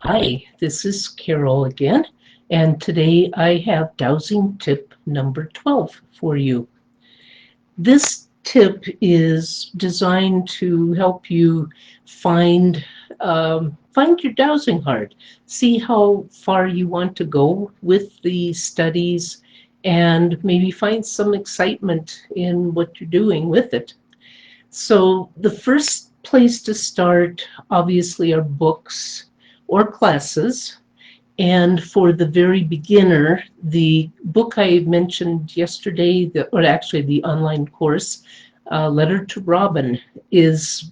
Hi, this is Carole again, and today I have dowsing tip number 12 for you. This tip is designed to help you find your dowsing heart, see how far you want to go with the studies, and maybe find some excitement in what you're doing with it. So the first place to start, obviously, are books or classes. And for the very beginner, the book I mentioned yesterday, or actually the online course, Letter to Robin, is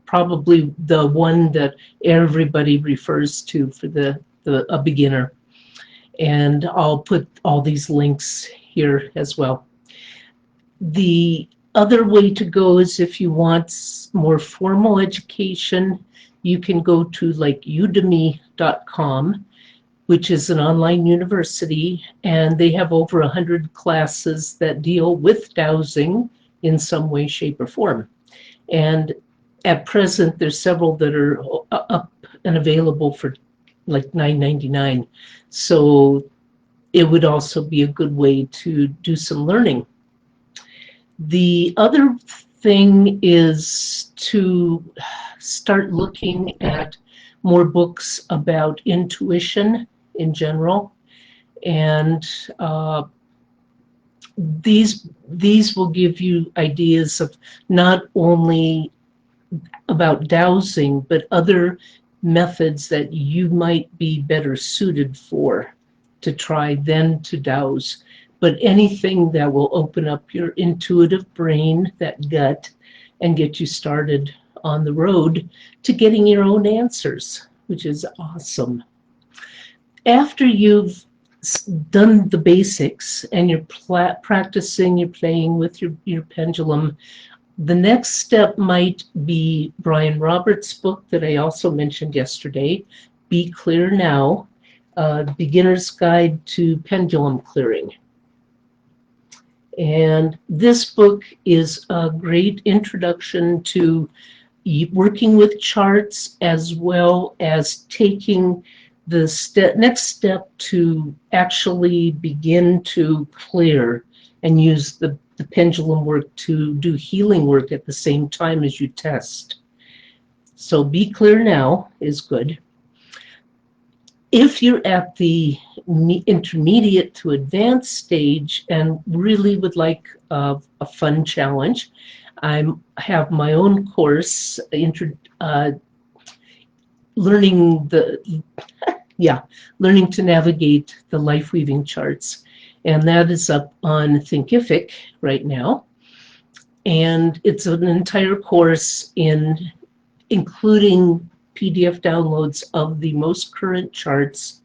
probably the one that everybody refers to for a beginner. And I'll put all these links here as well. The other way to go is if you want more formal education, you can go to like udemy.com, which is an online university, and they have over 100 classes that deal with dowsing in some way, shape, or form. And at present, there's several that are up and available for like $9.99. So it would also be a good way to do some learning. The other thing is to start looking at more books about intuition in general, and these will give you ideas of not only about dowsing, but other methods that you might be better suited for to try than to dowse. But anything that will open up your intuitive brain, that gut, and get you started on the road to getting your own answers, which is awesome. After you've done the basics and you're practicing, you're playing with your pendulum, the next step might be Brian Roberts' book that I also mentioned yesterday, Be Clear Now, Beginner's Guide to Pendulum Clearing. And this book is a great introduction to working with charts, as well as taking the next step to actually begin to clear and use the pendulum work to do healing work at the same time as you test. So Be Clear Now is good. If you're at the intermediate to advanced stage and really would like a fun challenge, I have my own course, learning to navigate the life weaving charts, and that is up on Thinkific right now. And it's an entire course including PDF downloads of the most current charts,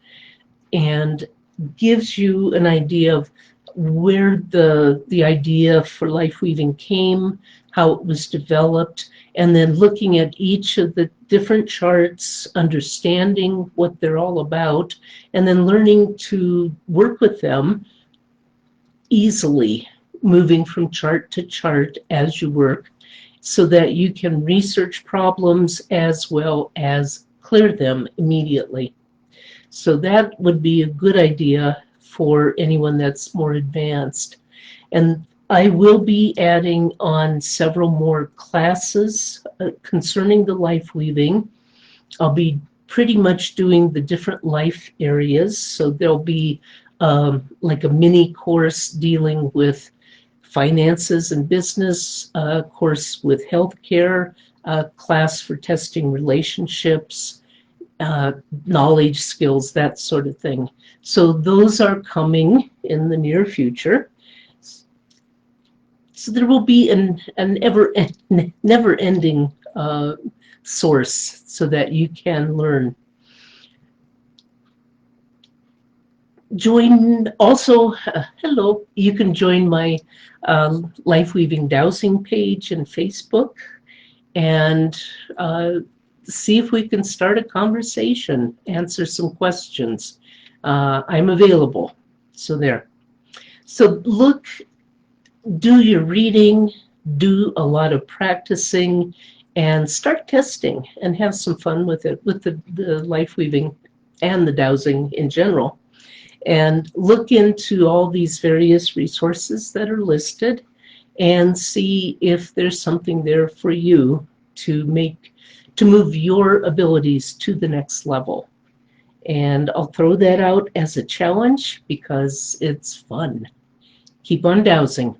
and gives you an idea of where the idea for life weaving came, how it was developed, and then looking at each of the different charts, understanding what they're all about, and then learning to work with them easily, moving from chart to chart as you work, so that you can research problems as well as clear them immediately. So that would be a good idea for anyone that's more advanced. And I will be adding on several more classes concerning the life weaving. I'll be pretty much doing the different life areas. So there'll be like a mini course dealing with finances and business, a course with healthcare, a class for testing relationships, knowledge, skills, that sort of thing. So those are coming in the near future. So there will be an never-ending source so that you can learn. Hello, you can join my Life Weaving Dowsing page in Facebook, and see if we can start a conversation, answer some questions. I'm available. So there. So do your reading, do a lot of practicing, and start testing and have some fun with it, with the life weaving and the dowsing in general. And look into all these various resources that are listed and see if there's something there for you to move your abilities to the next level. And I'll throw that out as a challenge because it's fun. Keep on dowsing.